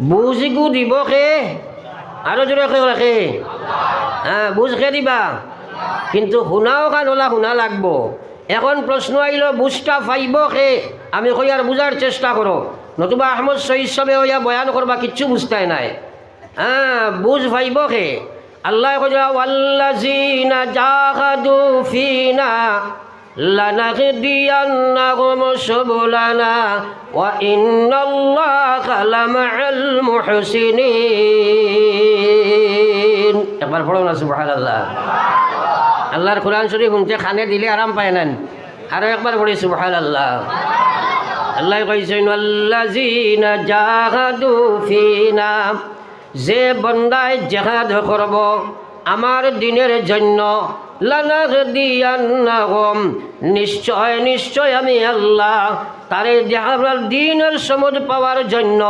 বুঝগু দিব খে আরো জোরে খে রাখে হ্যাঁ বুঝ খে দিবা কিন্তু শুনাও কান হলা শুনা লাগবো। এখন প্রশ্ন আইল বুঝটা পাইব খে আমি কই আর বুঝার চেষ্টা করো নতুবা আহমদ শহীদ সবে হইয়া বয়ান করবা কিচ্ছু বুঝতাই নাই। হ্যাঁ বুঝ পাইব খে আল্লাহ কইলা ওয়াল্লাযিনা জাহাদু ফিনা লানাহদিয়ান্নাহুম সুবুলানা ওয়া ইন্নাল্লাহা লামাআল মুহসিনিন। একবার পড়ো না সুবহানাল্লাহ। আল্লাহর কোরআন শরীফ শুনতে খানে দিলে আরাম পায় না। আরো একবার পড়ি সুবহানাল্লাহ। আল্লাহ কইছেন ওয়াল্লাযিনা জাহাদু ফিনা, যে বন্দায় জিহাদ করব আমার দিনের জন্য, লানাহদিয়ান্নাহুম নিশ্চয় নিশ্চয় আমি আল্লাহ তারে দিনের সমুদ পাওয়ার জন্য